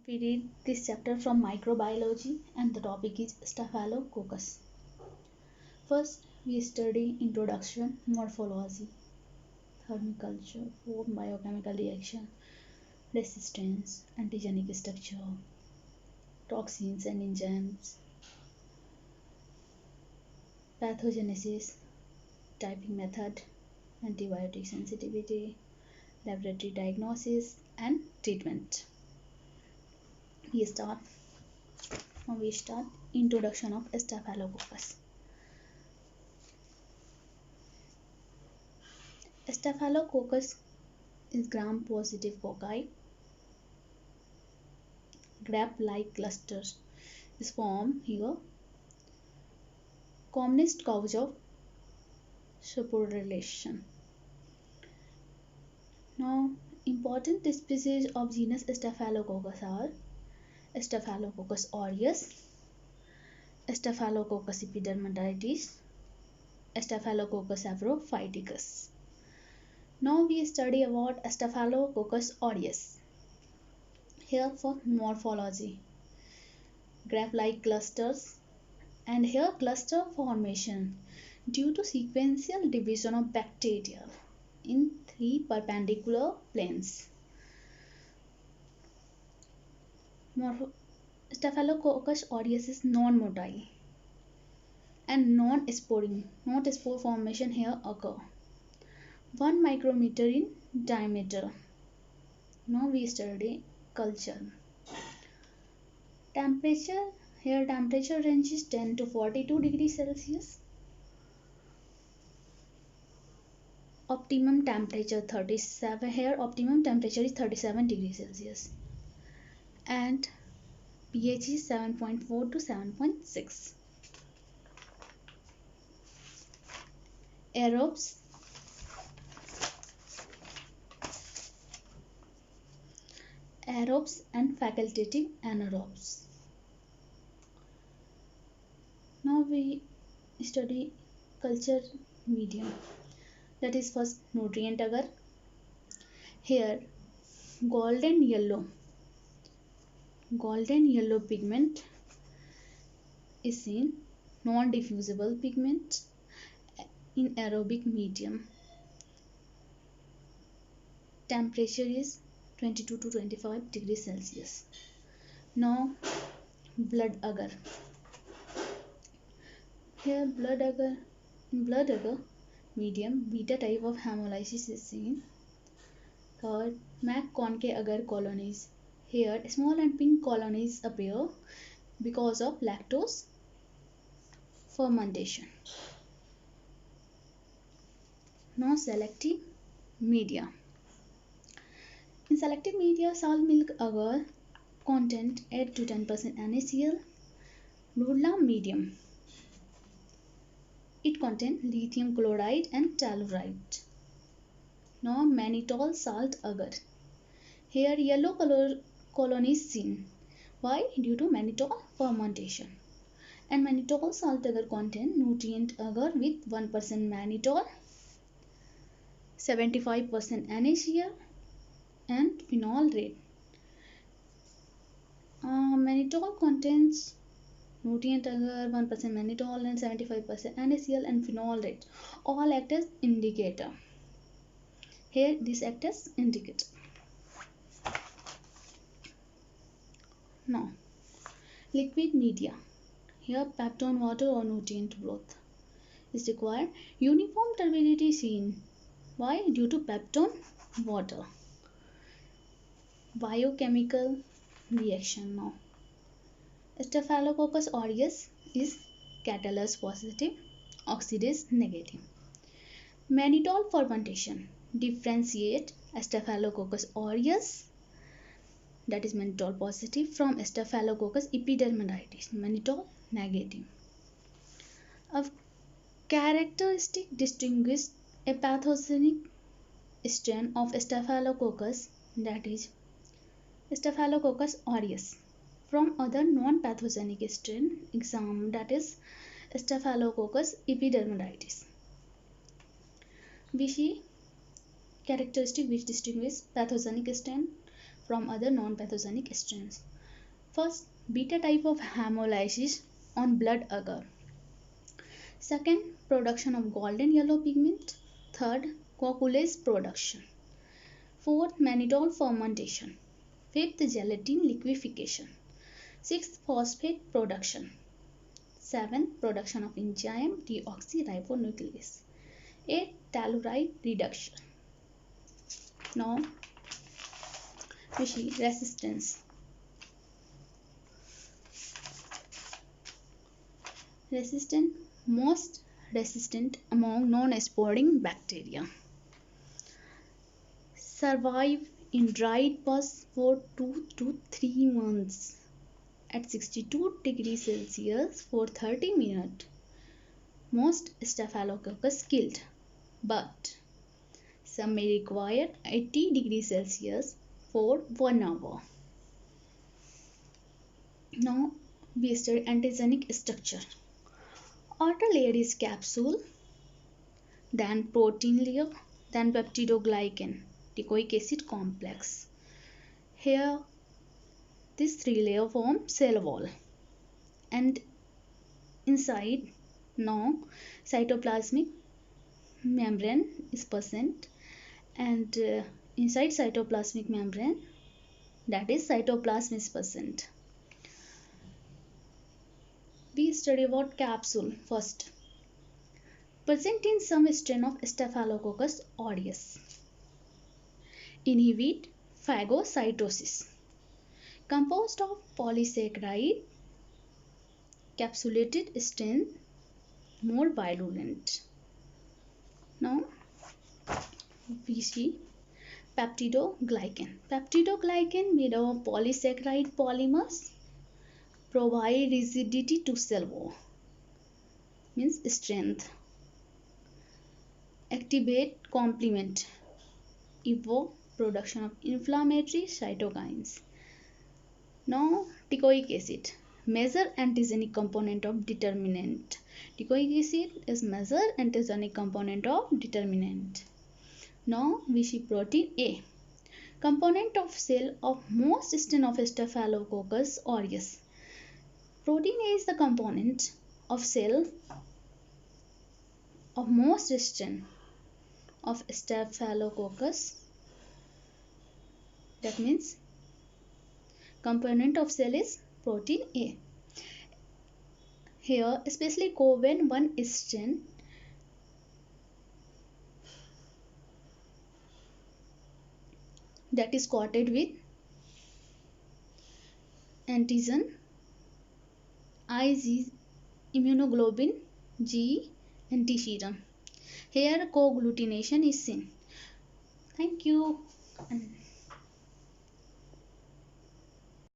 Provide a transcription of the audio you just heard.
We read this chapter from microbiology and the topic is Staphylococcus. First, we study introduction, morphology, thermic culture, form, biochemical reaction, resistance, antigenic structure, toxins and enzymes, pathogenesis, typing method, antibiotic sensitivity, laboratory diagnosis, and treatment. We start introduction of Staphylococcus. Staphylococcus is gram-positive cocci. Grape-like clusters is formed here. Commonest cause of sporulation. Now, important species of genus Staphylococcus are Staphylococcus aureus, Staphylococcus epidermidis, Staphylococcus saprophyticus. Now we study about Staphylococcus aureus. Here for morphology, grape-like clusters, and here cluster formation due to sequential division of bacteria in 3 perpendicular planes. Staphylococcus aureus is non-motile and non-sporing. Not spore formation here occur. 1 micrometer in diameter. Now we study culture. Temperature, here temperature range is 10 to 42 degrees Celsius. Optimum temperature 37, here optimum temperature is 37 degrees Celsius. And pH is 7.4 to 7.6. Aerobes. Aerobes and facultative anaerobes. Now we study culture medium. That is first nutrient agar. Here golden yellow pigment is seen, non-diffusible pigment in aerobic medium. Temperature is 22 to 25 degrees Celsius. Now blood agar. Here in blood agar medium, beta type of hemolysis is seen. Third, McConaughey agar colonies. Here small and pink colonies appear because of lactose fermentation. Now selective media. In selective media, salt milk agar content 8 to 10% NaCl. Ludlam medium. It contains lithium chloride and telluride. Now mannitol salt agar. Here yellow color colonies seen. Why? Due to mannitol fermentation. And mannitol salt agar contain nutrient agar with 1% mannitol, 75% NaCl and phenol red. Mannitol contains nutrient agar, 1% mannitol and 75% NaCl and phenol red. All act as indicator. Here this act as indicator. Now liquid media. Here peptone water or nutrient broth is required. Uniform turbidity seen. Why? Due to peptone water. Biochemical reaction now. Staphylococcus aureus is catalase positive, oxidase negative. Mannitol fermentation differentiate Staphylococcus aureus, that is mannitol positive, from Staphylococcus epidermidis, mannitol negative. A characteristic distinguishes a pathogenic strain of Staphylococcus, that is Staphylococcus aureus, from other non-pathogenic strain, example that is Staphylococcus epidermidis. We see characteristic which distinguish pathogenic strain from other non-pathogenic strains. First, beta type of hemolysis on blood agar. Second, production of golden yellow pigment. Third, coagulase production. Fourth, mannitol fermentation. Fifth, gelatin liquefaction. Sixth, phosphate production. Seventh, production of enzyme deoxyribonuclease. Eighth, telluride reduction. Now we see resistance. Most resistant among non-sporing bacteria. Survive in dried pus for 2 to 3 months at 62 degrees Celsius for 30 minutes. Most Staphylococcus killed, but some may require 80 degrees Celsius for 1 hour. Now we study antigenic structure. Outer layer is capsule, then protein layer, then peptidoglycan, teichoic acid complex. Here, these three layers form cell wall, and inside now cytoplasmic membrane is present, and inside cytoplasmic membrane, that is cytoplasm is present. We study about capsule first. Present in some strain of Staphylococcus aureus. Inhibit phagocytosis. Composed of polysaccharide, capsulated strain more virulent. Now we see peptidoglycan. Peptidoglycan made of polysaccharide polymers provide rigidity to cell wall, means strength. Activate complement, evoke production of inflammatory cytokines. Now teichoic acid, major antigenic component of determinant. Teichoic acid is major antigenic component of determinant. Now we see protein A, component of cell of most strain of Staphylococcus aureus. Protein A is the component of cell of most strain of Staphylococcus. That means component of cell is protein A. Here especially Coven 1 strain that is coated with antigen Ig, immunoglobulin G antiserum. Here co-agglutination is seen. Thank you.